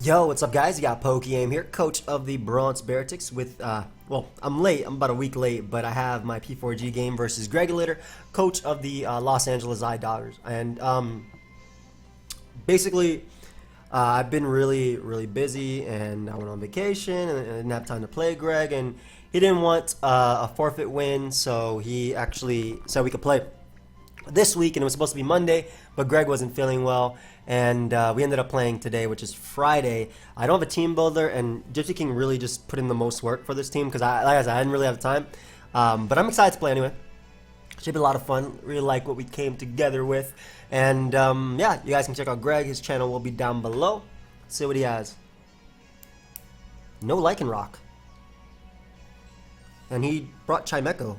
Yo, what's up, guys? You got PokeaimMD here, coach of the Bronx Beartics with, well, I'm late. I'm about a week late, but I have my P4G game versus Gregulator, coach of the Los Angeles Zydogs. And, basically, I've been really busy, and I went on vacation, and I didn't have time to play Greg, and he didn't want a forfeit win, so he actually said we could play this week, and it was supposed to be Monday, but Greg wasn't feeling well, and we ended up playing today, which is Friday. I don't have a team builder, and Gypsy King really just put in the most work for this team because, like I said, I didn't really have time. But I'm excited to play anyway. Should be a lot of fun. Really like what we came together with, and yeah, you guys can check out Greg. His channel will be down below. Let's see what he has. No Lycanroc, and he brought Chimecho.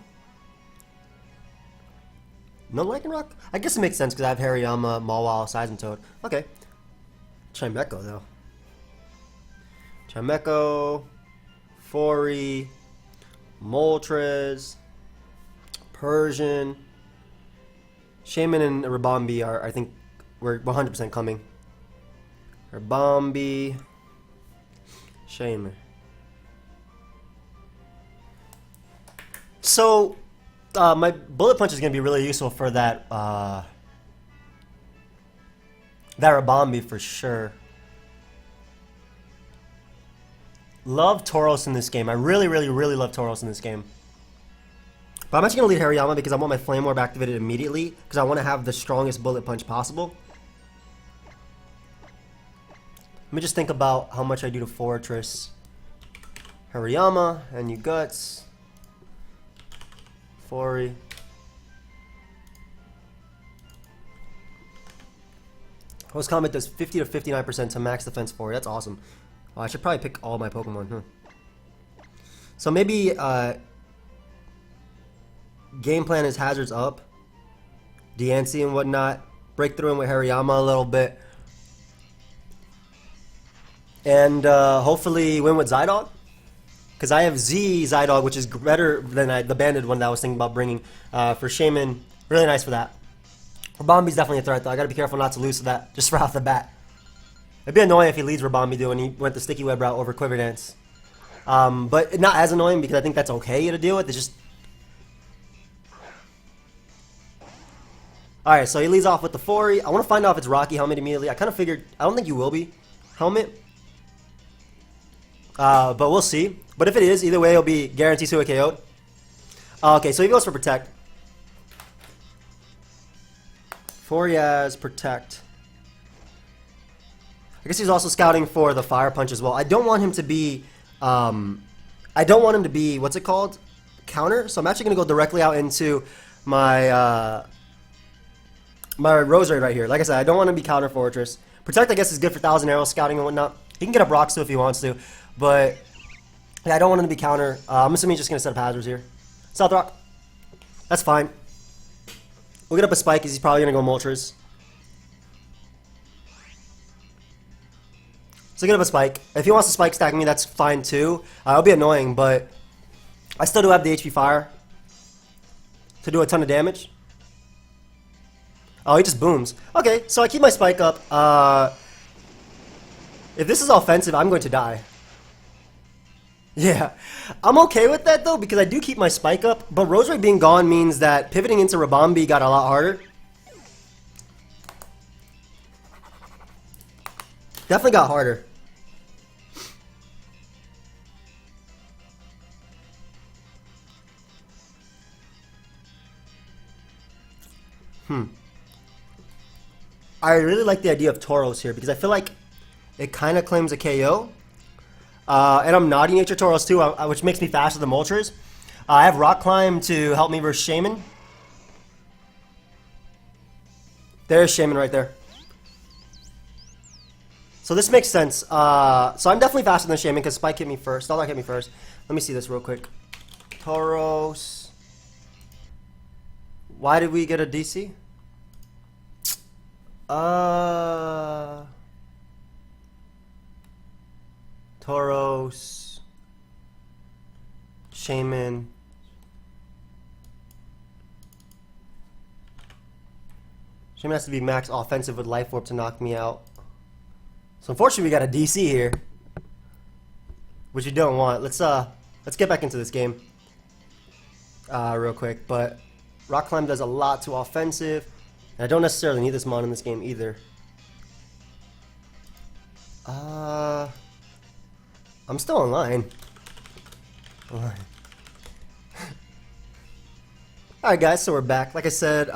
No Lycanroc? I guess it makes sense because I have Hariyama, Mawile, Seismitoad. Okay. Chimecho, though. Chimecho, Fori, Moltres, Persian. Shaymin and Rabombi are, I think, we're 100% coming. Rabombi, Shaymin. So, my Bullet Punch is going to be really useful for that Rabombi for sure. Love Tauros in this game. I really love Tauros in this game. But I'm actually going to lead Hariyama because I want my Flame Orb activated immediately because I want to have the strongest Bullet Punch possible. Let me just think about how much I do to Fortress. Hariyama, and you Guts. Fori. Host Combat does 50 to 59% to max defense Fori. That's awesome. Oh, I should probably pick all my Pokemon. So maybe game plan is hazards up, Diancie and whatnot. Break through in with Hariyama a little bit, and hopefully win with Zydog. Because I have Zydog, which is better than the banded one that I was thinking about bringing for Shaymin. Really nice for that. Rabombi's definitely a threat, though. I gotta be careful not to lose to that, just right off the bat. It'd be annoying if he leads Rabombi, though, and he went the Sticky Web route over Quiver Dance. But not as annoying because I think that's okay to deal with. It's just... Alright, so he leads off with the Fori. I want to find out if it's Rocky Helmet immediately. I kind of figured... I don't think you will be Helmet. But we'll see. But if it is, either way, he'll be guaranteed to a KO'd. Okay, so he goes for Protect. Foriaz, Protect. I guess he's also scouting for the Fire Punch as well. I don't want him to be, what's it called? Counter. So I'm actually going to go directly out into my, my Rosary right here. Like I said, I don't want to be Counter Fortress. Protect, I guess, is good for 1,000 Arrows scouting and whatnot. He can get up Rocks too if he wants to. But yeah, I don't want him to be counter. I'm assuming he's just going to set up hazards here. South Rock. That's fine. We'll get up a Spike because he's probably going to go Moltres. So get up a Spike. If he wants to Spike stack me, that's fine too. It'll be annoying, but I still do have the HP Fire to do a ton of damage. Oh, he just booms. Okay, so I keep my Spike up. If this is offensive, I'm going to die. Yeah, I'm okay with that though because I do keep my Spike up, but Rosary being gone means that pivoting into Rabombi got a lot harder. Definitely got harder. I really like the idea of Tauros here because I feel like it kind of claims a KO. And I'm Naughty Nature Tauros too, which makes me faster than Moltres. I have Rock Climb to help me versus Shaymin. There's Shaymin right there. So this makes sense. So I'm definitely faster than Shaymin because Spike hit me first. Starlock hit me first. Let me see this real quick. Tauros. Why did we get a DC? Tauros, Shaymin, Shaymin has to be max offensive with Life Orb to knock me out. So unfortunately we got a DC here, which you don't want. Let's get back into this game real quick. But Rock Climb does a lot to offensive, and I don't necessarily need this mod in this game either. I'm still online. Alright guys, so we're back. Like I said,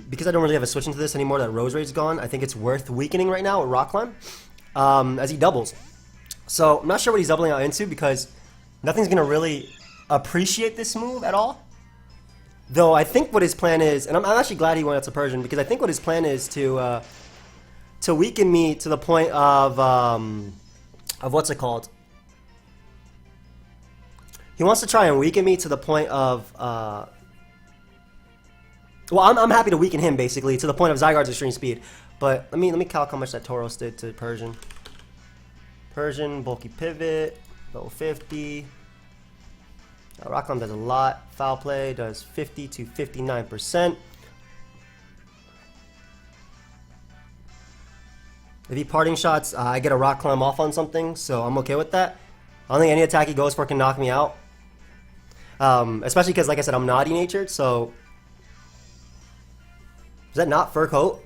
because I don't really have a switch into this anymore that Rose Raid's gone, I think it's worth weakening right now with Rock Climb, as he doubles. So, I'm not sure what he's doubling out into because nothing's going to really appreciate this move at all. Though, I think what his plan is, and I'm actually glad he went out to Persian, because I think what his plan is to weaken me to the point of what's it called? He wants to try and weaken me to the point of, well, I'm happy to weaken him, basically, to the point of Zydogs extreme speed. But let me calc how much that Tauros did to Persian. Persian, bulky pivot, level 50. Rock Climb does a lot. Foul play does 50 to 59%. If he parting shots, I get a Rock Climb off on something, so I'm okay with that. I don't think any attack he goes for can knock me out. Especially because, like I said, I'm naughty natured, so... Is that not fur coat?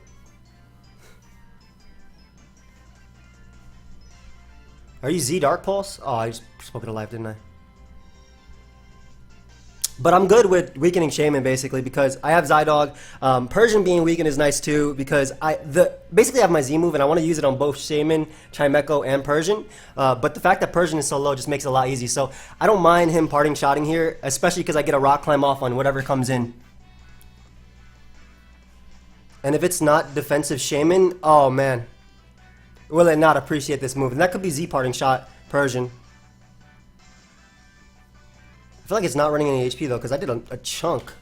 Are you Z Dark Pulse? Oh, I just spoke it alive, didn't I? But I'm good with weakening Shaman, basically, because I have Zydog. Persian being weakened is nice, too, because basically I have my Z move, and I want to use it on both Shaman, Chimecho, and Persian. But the fact that Persian is so low just makes it a lot easier. So I don't mind him parting shotting here, especially because I get a Rock Climb off on whatever comes in. And if it's not defensive Shaman, oh, man. Will it not appreciate this move? And that could be Z parting shot, Persian. I feel like it's not running any HP though, because I did a chunk.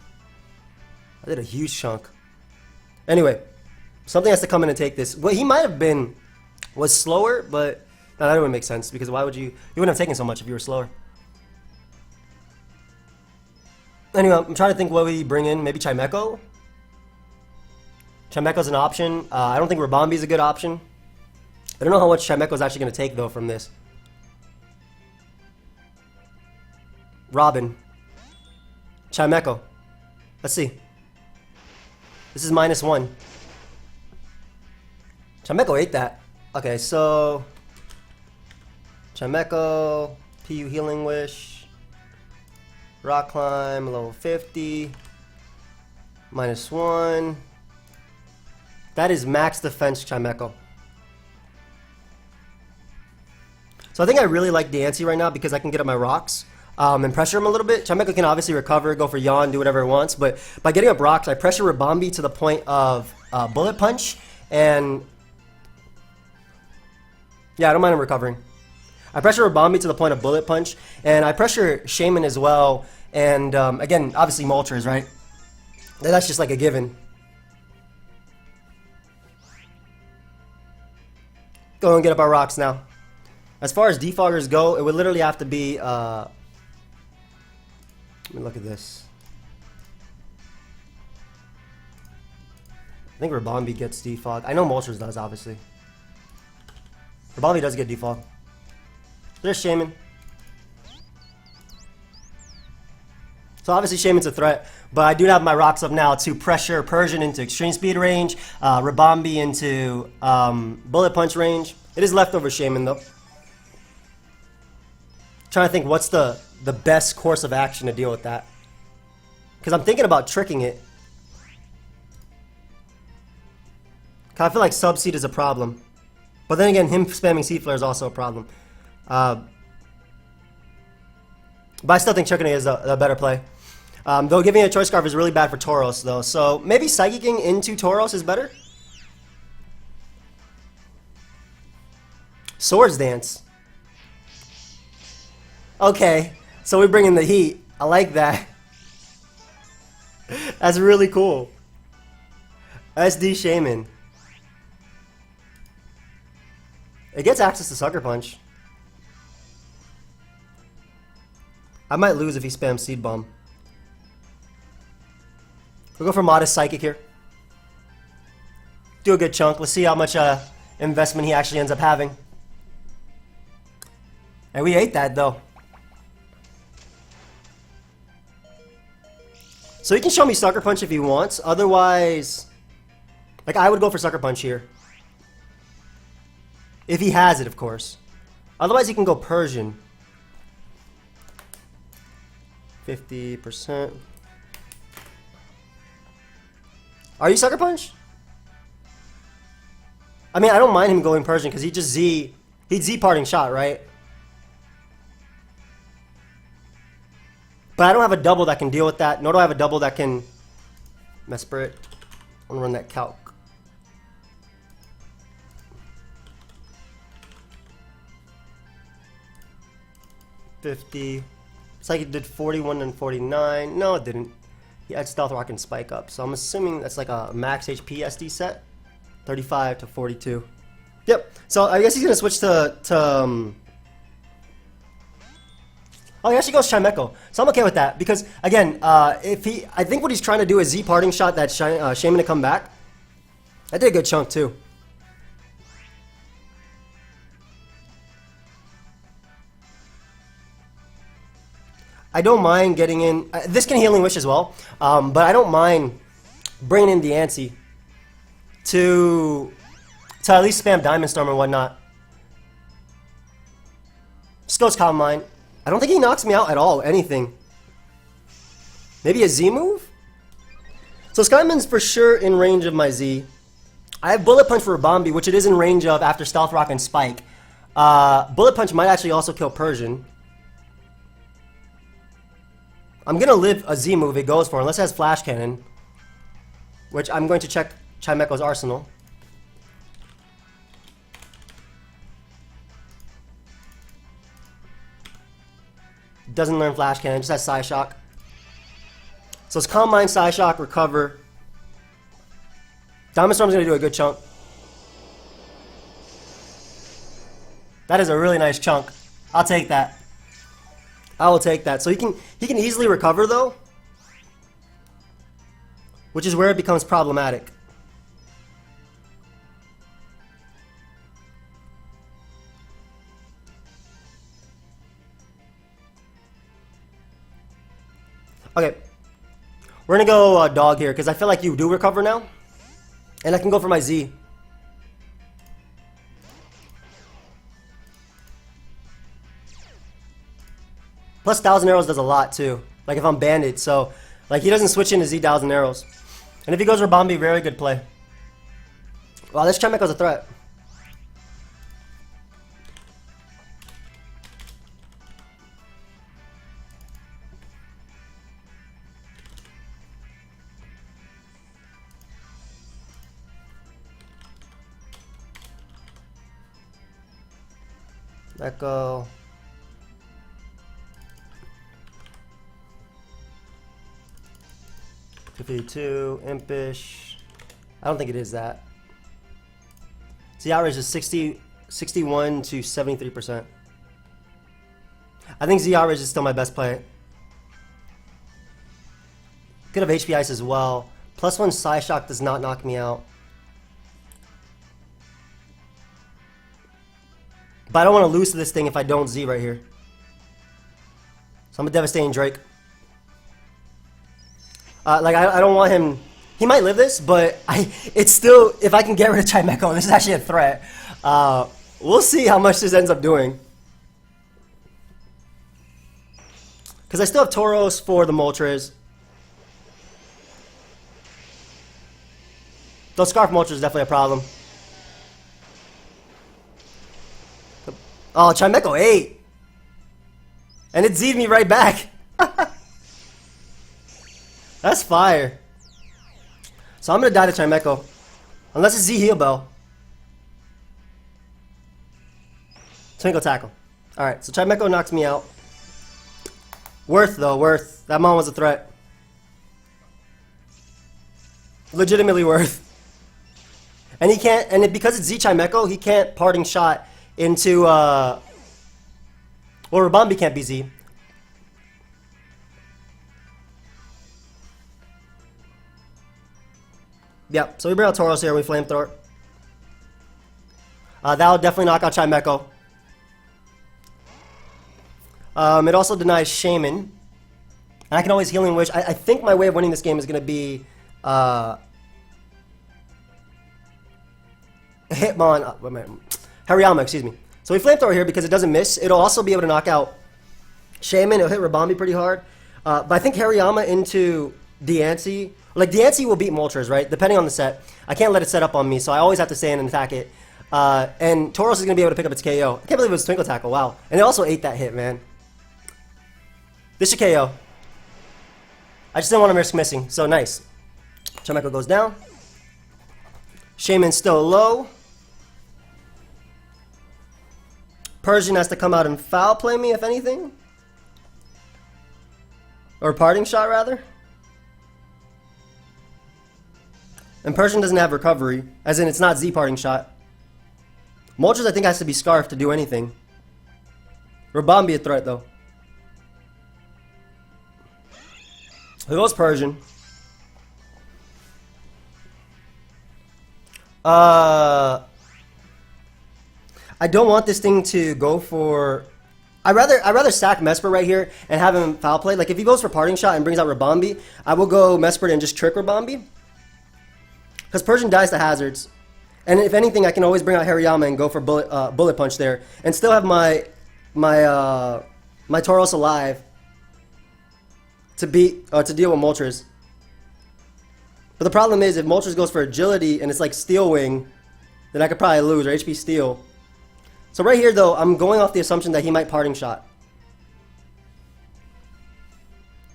I did a huge chunk. Anyway, something has to come in and take this. What he might have been was slower, but no, that wouldn't make sense, because why would you wouldn't have taken so much if you were slower. Anyway, I'm trying to think what would he bring in. Maybe Chimecho? Chimecho's an option. I don't think Rabambi's a good option. I don't know how much Chimecho's actually going to take though from this. Robin. Chimecho. Let's see. This is -1. Chimecho ate that. Okay, so... Chimecho, PU Healing Wish, Rock Climb, level 50, -1. That is max defense Chimecho. So I think I really like Dancy right now because I can get up my rocks. And pressure him a little bit. Chimecho can obviously recover, go for yawn, do whatever it wants, but by getting up rocks, I pressure Rabambi to the point of bullet punch, and yeah, I don't mind him recovering. I pressure Rabambi to the point of bullet punch, and I pressure Shaman as well, and again, obviously Moltres, right? That's just like a given. Go and get up our rocks now. As far as defoggers go, it would literally have to be let me look at this. I think Rabambi gets defog. I know Moltres does, obviously. Rabambi does get defog. There's Shaman. So obviously Shaman's a threat, but I do have my rocks up now to pressure Persian into extreme speed range, Rabambi into bullet punch range. It is leftover Shaman though. Trying to think what's the best course of action to deal with that. Because I'm thinking about tricking it. I feel like sub-seed is a problem. But then again, him spamming Seed Flare is also a problem. But I still think tricking it is a better play. Though giving a Choice Scarf is really bad for Tauros though. So maybe Psychicking into Tauros is better? Swords Dance. Okay, so we bring in the heat. I like that. That's really cool. SD Shaman. It gets access to Sucker Punch. I might lose if he spams Seed Bomb. We'll go for Modest Psychic here. Do a good chunk. Let's see how much investment he actually ends up having. And we ate that though. So he can show me Sucker Punch if he wants. Otherwise, like I would go for Sucker Punch here. If he has it, of course. Otherwise, he can go Persian. 50%. Are you Sucker Punch? I mean, I don't mind him going Persian because he'd Z parting shot, right? But I don't have a double that can deal with that. Nor do I have a double that can Mesprit. I'm gonna run that calc. $50. It's like it did 41 and 49. No, it didn't. He had Stealth Rock and Spike up. So I'm assuming that's like a max HP SD set. 35 to 42. Yep. So I guess he's gonna switch to oh, he actually goes Chimecho. So I'm okay with that because again, I think what he's trying to do is Z parting shot that Shaman to come back. That did a good chunk too. I don't mind getting in. This can Healing Wish as well, but I don't mind bringing in the Ansi to at least spam Diamond Storm and whatnot. Just goes Calm Mind. I don't think he knocks me out at all. Anything. Maybe a Z move. So Skyman's for sure in range of my Z. I have Bullet Punch for Bombi, which it is in range of after Stealth Rock and Spike. Bullet Punch might actually also kill Persian. I'm going to live a Z move it goes for, unless it has Flash Cannon. Which I'm going to check Chimecho's arsenal. Doesn't learn Flash Cannon, just has Psy Shock. So it's Calm Mind, Psy Shock, Recover. Diamond Storm's going to do a good chunk. That is a really nice chunk. I'll take that. I will take that. So he can easily recover though, which is where it becomes problematic. Okay, we're gonna go dog here because I feel like you do recover now, and I can go for my Z. Plus 1,000 arrows does a lot too. Like if I'm banded, so like he doesn't switch into Z 1,000 arrows. And if he goes for Bombi, very good play. Wow, this Chimecho's a threat. Echo. $52, Impish. I don't think it is that. The average is 61 to 73%. I think Z average is still my best play. Could have HP Ice as well. +1 Psy Shock does not knock me out. But I don't want to lose to this thing if I don't Z right here. So I'm a Devastating Drake. Like I don't want him. He might live this, but it's still, if I can get rid of Chimecho, this is actually a threat. We'll see how much this ends up doing. Because I still have Tauros for the Moltres. Though Scarf Moltres is definitely a problem. Oh, Chimecho 8! And it Z'd me right back! That's fire. So I'm gonna die to Chimecho. Unless it's Z Heal Bell. Twinkle Tackle. Alright, so Chimecho knocks me out. Worth though, worth. That Mon was a threat. Legitimately worth. And he can't, and because it's Z Chimecho, he can't Parting Shot into, well, Rabambi can't be Z. Yep, so we bring out Tauros here, we Flamethrower. That'll definitely knock out Chimecho. It also denies Shaman. And I can always Healing Wish. I think my way of winning this game is going to be Hariyama, excuse me. So we Flamethrower here because it doesn't miss. It'll also be able to knock out Shaman. It'll hit Rabambi pretty hard. But I think Hariyama into Diancie. Like, Diancie will beat Moltres, right? Depending on the set. I can't let it set up on me, so I always have to stand and attack it. And Tauros is going to be able to pick up its KO. I can't believe it was Twinkle Tackle, wow. And it also ate that hit, man. This should KO. I just didn't want to risk missing, so nice. Charmeco goes down. Shaman's still low. Persian has to come out and foul play me, if anything. Or Parting Shot, rather. And Persian doesn't have recovery, as in it's not Z Parting Shot. Moltres, I think, has to be Scarf to do anything. Rabambi a threat, though. Here goes Persian. I don't want this thing to go for... I'd rather sack Mesper right here and have him foul play. Like, if he goes for Parting Shot and brings out Rabambi, I will go Mesper and just trick Rabambi. Because Persian dies to hazards. And if anything, I can always bring out Hariyama and go for Bullet Punch there. And still have my Tauros alive to deal with Moltres. But the problem is, if Moltres goes for Agility and it's like Steel Wing, then I could probably lose, or HP Steel. So right here, though, I'm going off the assumption that he might Parting Shot.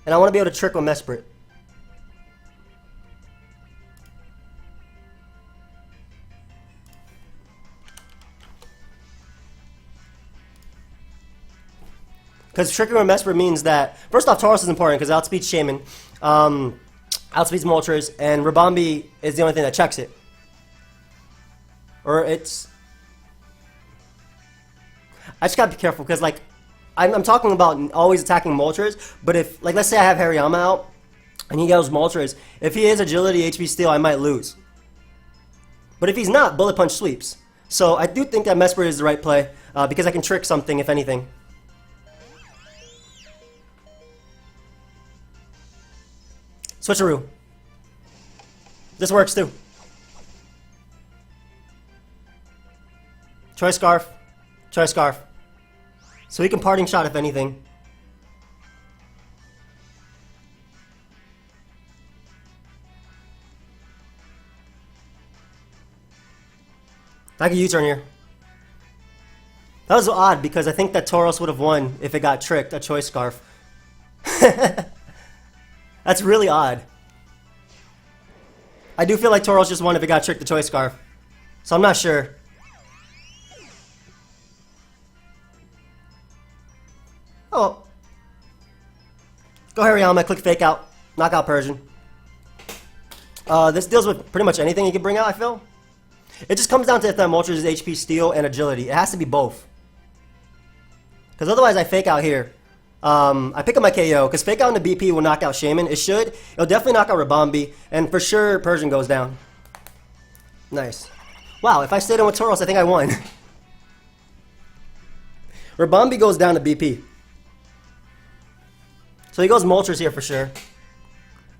And I want to be able to trick with Mesprit. Because tricking with Mesprit means that, first off, Tauros is important because it outspeeds Shaman, outspeeds Moltres, and Rabambi is the only thing that checks it. Or it's... I just gotta be careful because, like, I'm talking about always attacking Moltres, but if, like, let's say I have Hariyama out and he goes Moltres, if he is Agility, HP Steel, I might lose. But if he's not, Bullet Punch sweeps. So I do think that Mesprit is the right play because I can trick something, if anything. Switcheroo. This works too. Choice Scarf. Choice Scarf. So he can Parting Shot if anything. I can U-turn here. That was odd because I think that Tauros would have won if it got tricked, a Choice Scarf. That's really odd. I do feel like Tauros just won if it got tricked, the Choice Scarf. So I'm not sure. Oh. Go Hariyama, click Fake Out, knock out Persian. This deals with pretty much anything you can bring out, I feel. It just comes down to if that Moltres is HP Steel and Agility. It has to be both. Because otherwise I Fake Out here. I pick up my KO, because Fake Out into BP will knock out Shaman. It should. It'll definitely knock out Rabambi, and for sure Persian goes down. Nice. Wow, if I stayed in with Tauros, I think I won. Rabambi goes down to BP. So he goes Moltres here for sure.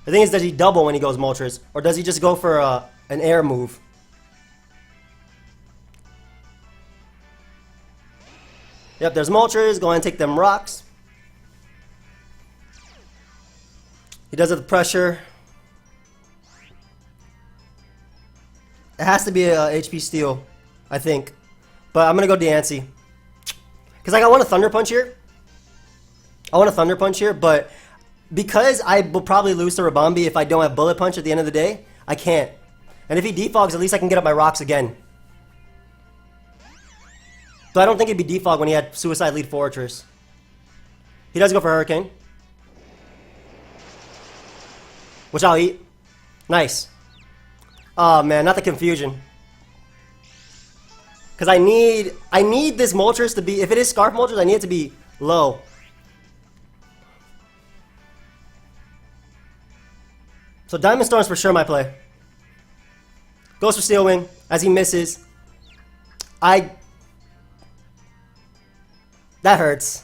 The thing is, does he double when he goes Moltres? Or does he just go for an air move? Yep, there's Moltres. Go ahead and take them rocks. He does it with pressure. It has to be a HP Steel, I think. But I'm going to go Diancie. Because I want a Thunder Punch here. I want a Thunder Punch here, but because I will probably lose to Rabambi if I don't have Bullet Punch at the end of the day, I can't. And if he defogs, at least I can get up my rocks again. But I don't think it'd be defog when he had Suicide Lead Fortress. He does go for Hurricane. Which I'll eat. Nice. Oh man, not the confusion. Because I need this Moltres to be, if it is Scarf Moltres, I need it to be low. So Diamond Storm's for sure my play. Goes for Steel Wing as he misses. That hurts.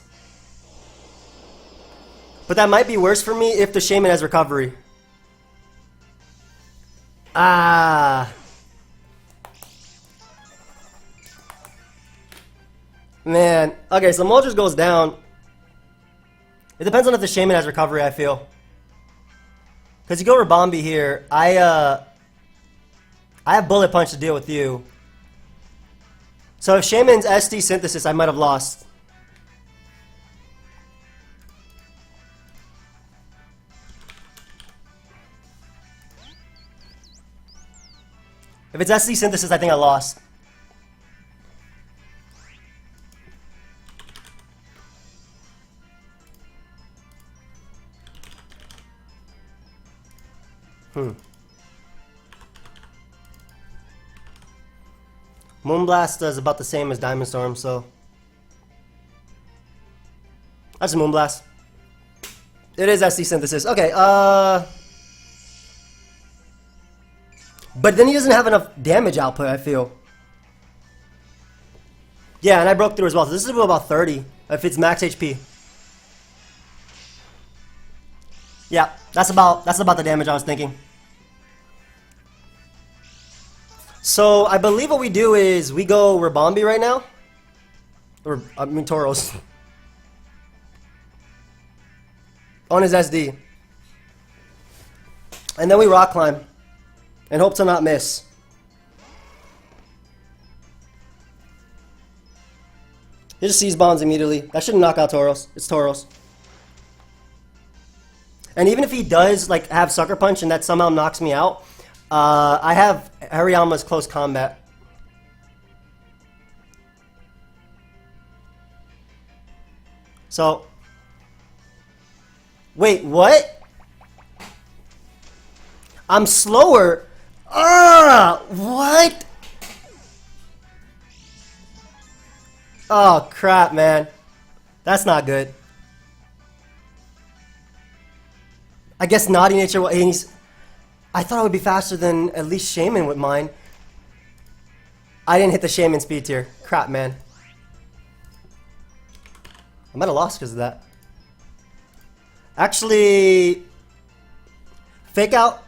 But that might be worse for me if the Shaman has recovery. Ah. Man. Okay, so Moltres goes down. It depends on if the Shaman has recovery, I feel. Because you go Rabombi here. I have Bullet Punch to deal with you. So if Shaman's SD Synthesis, I might have lost. If it's SD Synthesis, I think I lost. Moonblast is about the same as Diamond Storm, so that's a Moonblast. It is SD Synthesis. Okay, but then he doesn't have enough damage output, I feel. Yeah, and I broke through as well. So this is about 30 if it's max HP. Yeah, that's about the damage I was thinking. So I believe what we do is we go Rabombi right now. Or I mean Tauros. On his SD. And then we rock climb. And hope to not miss. He just sees bombs immediately. That shouldn't knock out Tauros. It's Tauros. And even if he does like have Sucker Punch and that somehow knocks me out, I have Hariyama's close combat. So, wait, what? I'm slower. What? Oh crap, man. That's not good. I guess Naughty Nature. I thought I would be faster than at least Shaman with mine. I didn't hit the Shaman speed tier. Crap, man. I might have lost because of that. Actually, fake out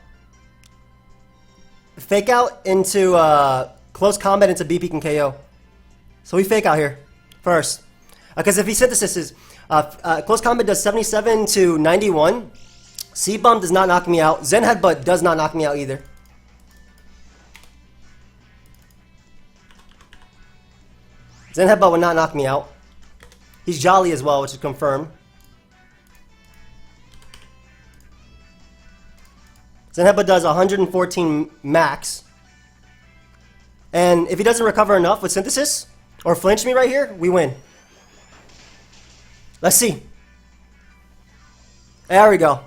into close combat into BP can KO. So we fake out here first. Because if he synthesizes, close combat does 77 to 91. Seed Bomb does not knock me out. Zen Headbutt does not knock me out either. Zen Headbutt would not knock me out. He's Jolly as well, which is confirmed. Zen Headbutt does 114 max. And if he doesn't recover enough with Synthesis, or flinch me right here, we win. Let's see. There we go.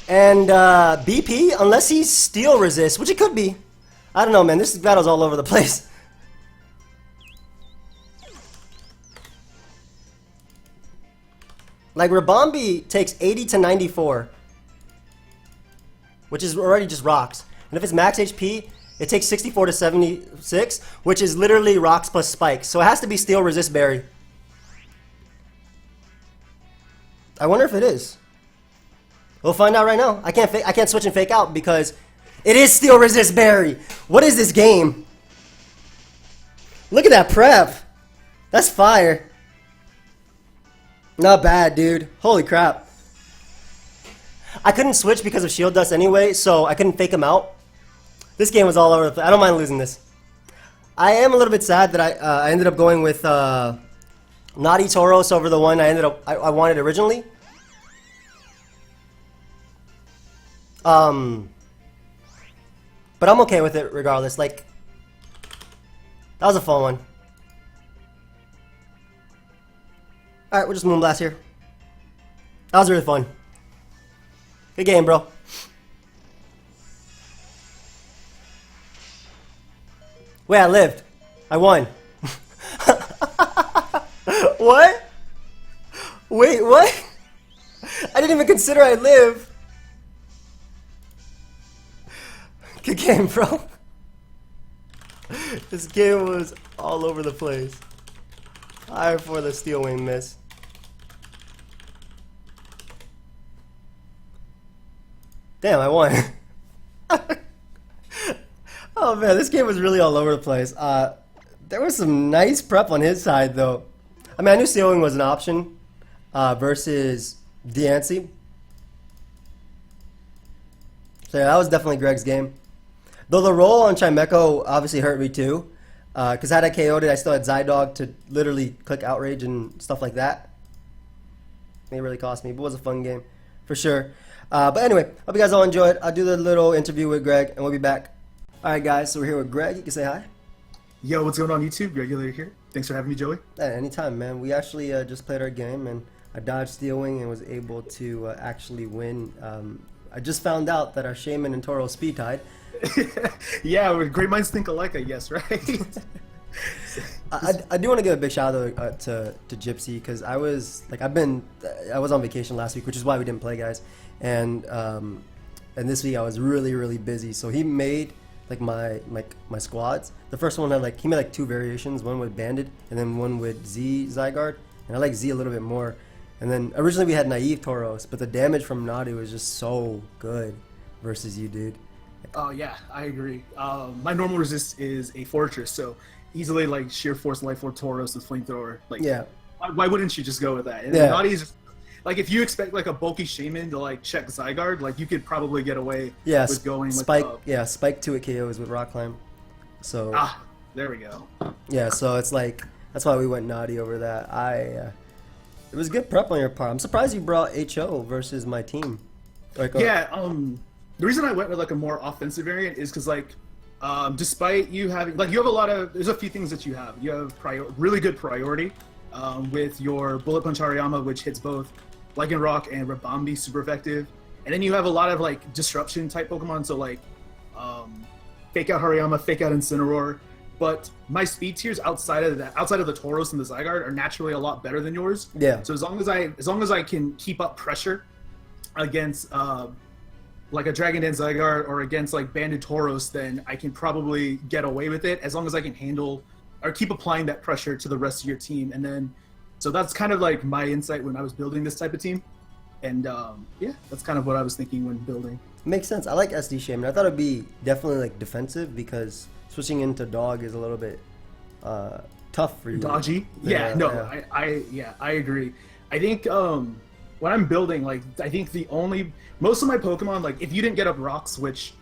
And BP, unless he's Steel Resist, which it could be. I don't know, man. This battle's all over the place. Like, Rabombi takes 80 to 94. Which is already just rocks. And if it's max HP, it takes 64 to 76, which is literally rocks plus spikes. So it has to be Steel Resist Berry. I wonder if it is. We'll find out right now. I can't switch and fake out because it is Steel Resist Berry. What is this game? Look at that prep. That's fire. Not bad, dude. Holy crap. I couldn't switch because of Shield Dust anyway, so I couldn't fake him out. This game was all over the place. I don't mind losing this. I am a little bit sad that I ended up going with Naughty Tauros over the one I wanted originally. But I'm okay with it regardless. Like, that was a fun one. Alright, we'll just Moonblast here. That was really fun. Good game, bro. Wait, I lived. I won. What? Wait, what? I didn't even consider I live. Good game, bro. This game was all over the place. Fire for the Steel Wing miss. Damn, I won. Oh man, this game was really all over the place. There was some nice prep on his side though. I mean, I knew Sealing was an option versus Diancie. So yeah, that was definitely Greg's game. Though the roll on Chimeco obviously hurt me too. Because had I KO'd it, I still had Zydog to literally click Outrage and stuff like that. It really cost me, but it was a fun game for sure. But anyway, hope you guys all enjoyed. I'll do the little interview with Greg, and we'll be back. All right, guys, so we're here with Greg. You can say hi. Yo, what's going on YouTube? Gregulator here. Thanks for having me, Joey. Anytime, man. We actually just played our game, and I dodged Steel Wing and was able to actually win. I just found out that our Shaman and Toro speed tied. Yeah, great minds think alike, I guess, right? I do want to give a big shout out to Gypsy because I was on vacation last week, which is why we didn't play, guys. And this week I was really busy. So he made my squads. The first one had he made 2 variations, one with Banded and then one with Zyguard. And I like Z a little bit more. And then originally we had Naive Tauros, but the damage from Nadu was just so good versus you, dude. Oh yeah, I agree. My normal resist is a Fortress, so easily sheer force life orb Tauros with flamethrower. Yeah. Why wouldn't you just go with that? And yeah. Naughty's just, if you expect a bulky Shaman to check Zyguard, you could probably get away with going Spike. Spike 2 at KOs with Rock Climb. So there we go. Yeah, so it's that's why we went Naughty over that. It was good prep on your part. I'm surprised you brought HO versus my team. The reason I went with a more offensive variant is because despite you having you have a lot of, there's a few things that you have. You have really good priority with your Bullet Punch Hariyama, which hits both Lycan Rock and Rabambi, super effective. And then you have a lot of disruption type Pokemon, so Fake Out Hariyama, Fake Out Incineroar. But my speed tiers outside of the Tauros and the Zygarde are naturally a lot better than yours. Yeah. So as long as I can keep up pressure against a Dragon Dance Zygarde or against Banded Tauros, then I can probably get away with it as long as I can handle or keep applying that pressure to the rest of your team. And then, so that's kind of my insight when I was building this type of team. And yeah, that's kind of what I was thinking when building. Makes sense. I like SD Shaman. I thought it'd be definitely defensive because switching into dog is a little bit tough for you. Dodgy. I agree. I think when I'm building, I think most of my Pokemon, if you didn't get up rocks, which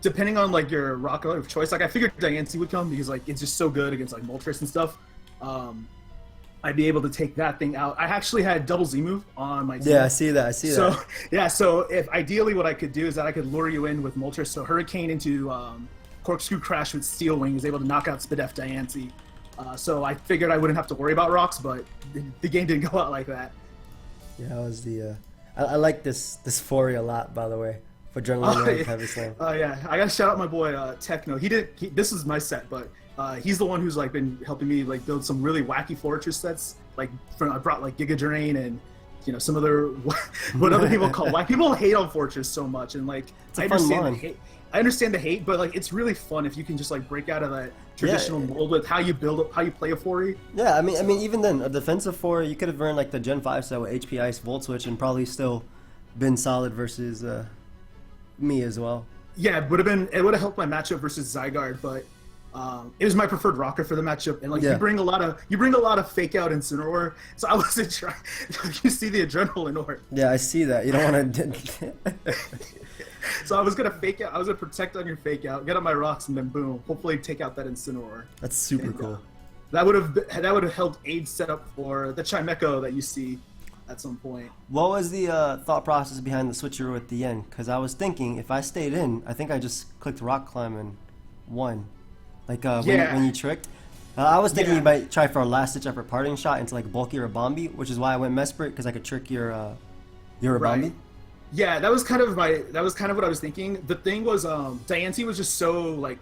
depending on your rock of choice, I figured Diancie would come because it's just so good against Moltres and stuff. I'd be able to take that thing out. I actually had double Z move on my team. Yeah, I see that. So if ideally what I could do is that I could lure you in with Moltres, so Hurricane into Corkscrew Crash with Steel Wing is able to knock out Spadef Diancie. So I figured I wouldn't have to worry about rocks, but the game didn't go out like that. Yeah, that was the. I like this Fori a lot, by the way, for Adrenaline Heavy Slam. Oh yeah, I gotta shout out my boy Techno. This is my set, but he's the one who's been helping me build some really wacky Fortress sets. I brought Giga Drain and some other what other people call whack. People hate on Fortress so much, and I understand the hate, but it's really fun if you can just break out of that traditional mold with how you play a Fori. Yeah, I mean even then a defensive Fori, you could have earned the Gen 5 set with HP Ice Volt Switch and probably still been solid versus me as well. Yeah, it would have helped my matchup versus Zygarde, but it was my preferred rocker for the matchup, and you bring a lot of Fake Out Incineroar, so I wasn't trying. You see the Adrenaline Orb. Yeah, I see that. You don't want to. So I was gonna fake out. I was gonna protect on your Fake Out, get on my rocks, and then boom, hopefully take out that Incineroar. That's super cool. That would have helped aid setup for the Chimeco that you see at some point. What was the thought process behind the switcheroo at the end? Because I was thinking if I stayed in, I think I just clicked Rock Climb and won. When you tricked. I was thinking you might try for a last ditch effort parting shot into bulky Rabambi, which is why I went Mesprit, because I could trick your Rabambi. Right. Yeah, that was kind of what I was thinking. The thing was, Diancie was just so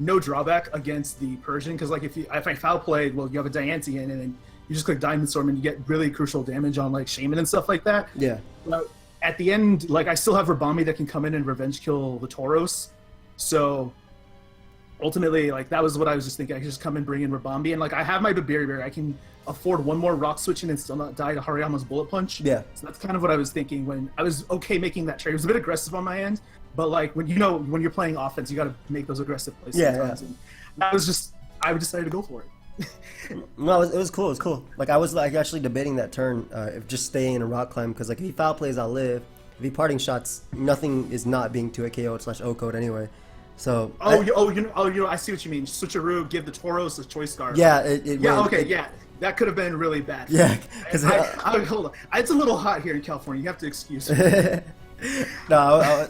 no drawback against the Persian, because if I foul played, well, you have a Diancie in, and then you just click Diamond Storm and you get really crucial damage on Shaman and stuff like that. Yeah. But at the end, I still have Rabambi that can come in and revenge kill the Tauros, so ultimately, like that was what I was just thinking. I could just come and bring in Rabambi, and like I have my Berry. I can afford one more rock switching and still not die to Hariyama's bullet punch. Yeah. So that's kind of what I was thinking when I was okay making that trade. It was a bit aggressive on my end, but like when when you're playing offense, you got to make those aggressive plays sometimes. And that was just I decided to go for it. No, it was cool. It was cool. Like I was like actually debating that turn, if just staying in a rock climb, because like if he foul plays, I'll live. If he parting shots, nothing is not being 2 KO/O code anyway. So I see what you mean. Switcheroo, give the Tauros a choice scarf. Yeah, that could have been really bad. Yeah, because hold on, it's a little hot here in California. You have to excuse me. No,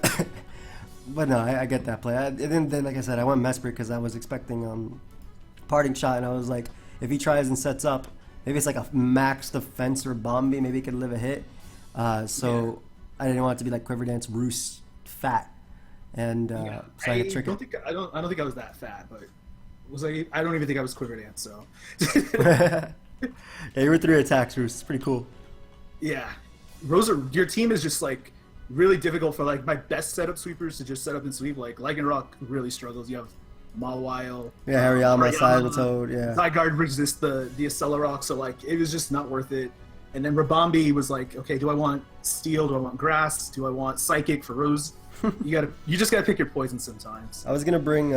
but no, I get that play. And then like I said, I went Mesper because I was expecting parting shot, and I was like, if he tries and sets up, maybe it's like a max defense or Bombi, maybe he could live a hit. I didn't want it to be like Quiver Dance Roost fat. And so I could trick it. I don't think I was that fat, but I don't even think I was Quiver Dance. So yeah, you were 3 attacks, Roost. It's pretty cool. Yeah, your team is just like really difficult for like my best setup sweepers to just set up and sweep. Like Lycanroc really struggles. You have Mawile, Hariyama, Cybertoad, Zygarde resists the Accelerock, so like it was just not worth it. And then Rabambi was like, okay, do I want Steel? Do I want Grass? Do I want Psychic for Rose? You just gotta pick your poison sometimes. I was gonna bring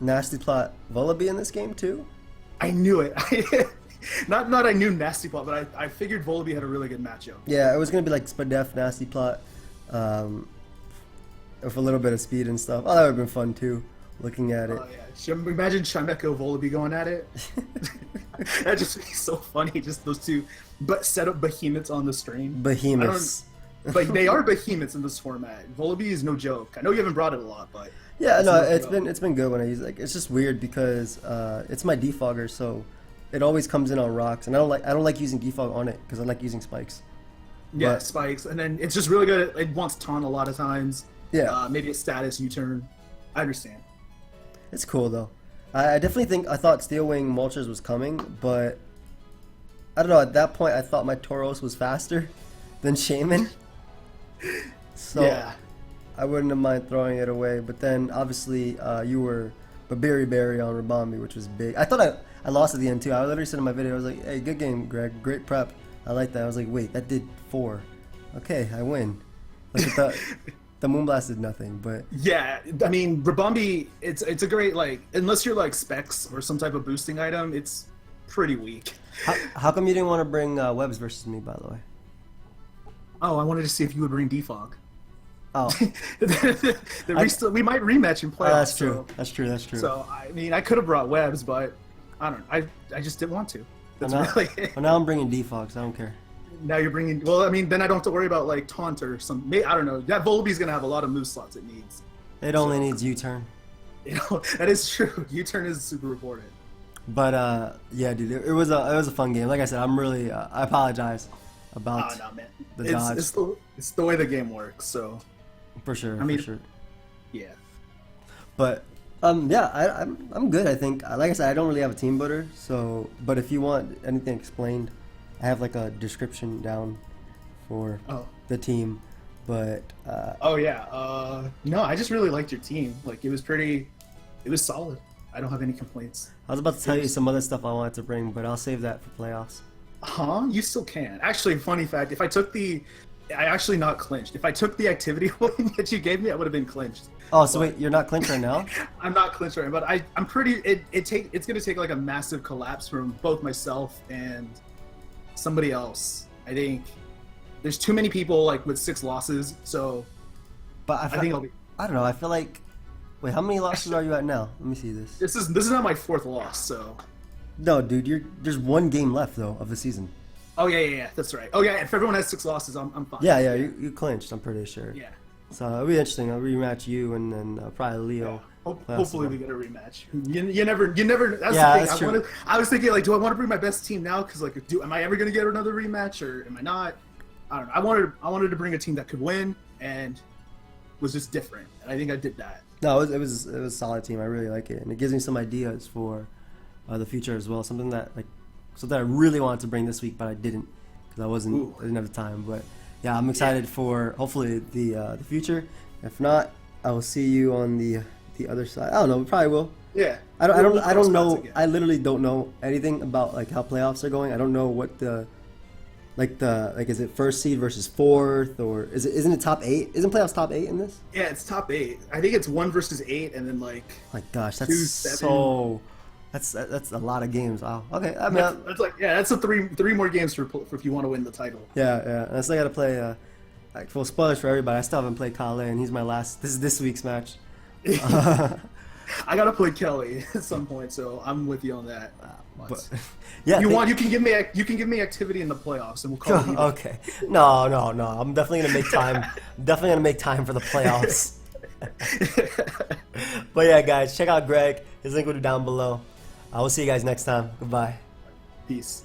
Nasty Plot Vullaby in this game too. I knew it. not I knew Nasty Plot, but I figured Vullaby had a really good matchup. Yeah, it was gonna be like Spadef, Nasty Plot, with a little bit of speed and stuff. Oh, that would have been fun too. Looking at it. Oh yeah, imagine Chimecho Vullaby going at it. That'd just be so funny. Just those two, but set up behemoths on the stream. Behemoths. But they are behemoths in this format. Vullaby is no joke. I know you haven't brought it a lot, but yeah, it's been good when I use it. Like, it's just weird because it's my defogger, so it always comes in on rocks, and I don't like using defog on it because I like using spikes. Yeah, spikes, and then it's just really good. It wants taunt a lot of times. Yeah, maybe a status U-turn. I understand. It's cool though. I definitely I thought Steel Wing Moltres was coming, but I don't know. At that point, I thought my Tauros was faster than Shaman. So yeah. I wouldn't have mind throwing it away. But then obviously you were Berry on Rabambi, which was big. I thought I lost at the end too. I literally said in my video, I was like, hey, good game, Greg. Great prep. I like that. I was like, wait, that did 4. Okay, I win. Like the Moonblast did nothing, but yeah, I mean Rabambi, it's a great, like, unless you're like Specs or some type of boosting item, it's pretty weak. How come you didn't want to bring Webs versus me, by the way? Oh, I wanted to see if you would bring Defog. Oh, we might rematch in playoffs. That's true. That's true. So I mean, I could have brought Webs, but I don't know. I just didn't want to. That's well, now I'm bringing Defog, so I don't care. Now you're bringing. Well, I mean, then I don't have to worry about like taunt or some. I don't know. That Volbee's gonna have a lot of move slots it needs. It only needs U-turn. You know, that is true. U-turn is super important. But yeah, dude, it was a fun game. Like I said, I'm really I apologize about the dodge. It's the way the game works. So for sure, I mean, for sure. Yeah. But yeah, I'm good. I think, like I said, I don't really have a team builder. So, but if you want anything explained, I have like a description down for the team. But no, I just really liked your team. Like it was solid. I don't have any complaints. I was about to tell you some other stuff I wanted to bring, but I'll save that for playoffs. Huh? You still can. Actually, funny fact, I actually not clinched. If I took the activity one that you gave me, I would have been clinched. Oh, so wait, you're not clinched right now? I'm not clinched right now, but I'm pretty. It's gonna take like a massive collapse from both myself and somebody else. I think there's too many people like with 6 losses. So, but I don't know. I feel like. Wait, how many losses are you at now? Let me see this. This is not my 4th loss, so. No, dude, there's 1 game left though of the season. Oh yeah, that's right. Oh yeah, if everyone has 6 losses, I'm fine. Yeah, you clinched. I'm pretty sure. Yeah. So it'll be interesting. I'll rematch you and then probably Leo. Yeah. Hopefully we get a rematch. You never. That's yeah, the thing. True. I was thinking like, do I want to bring my best team now? Because like, am I ever gonna get another rematch or am I not? I don't know. I wanted to bring a team that could win and was just different, and I think I did that. No, it was a solid team. I really like it, and it gives me some ideas for the future as well. Something that I really wanted to bring this week, but I didn't because I didn't have the time. But yeah, I'm excited for hopefully the future. If not, I will see you on the the other side. I don't know. We probably will. Yeah. I We'll don't cross know. paths again. I literally don't know anything about like how playoffs are going. I don't know what the is it first seed versus fourth, or isn't it top 8? Isn't playoffs top 8 in this? Yeah, it's top 8. I think it's 1 versus 8, and then like. My gosh, that's 2, 7. so. That's a lot of games. Wow. Okay. I mean, That's like that's a three more games for if you want to win the title. yeah. And I still got to play. Like, full spoilers for everybody. I still haven't played Kale, and he's my last. This is this week's match. I gotta play Kelly at some point, so I'm with you on that. But, yeah. You want? You can give me activity in the playoffs, and we'll call it even. Okay. No. I'm definitely gonna make time. Definitely gonna make time for the playoffs. But yeah, guys, check out Greg. His link will be down below. I will see you guys next time. Goodbye. Peace.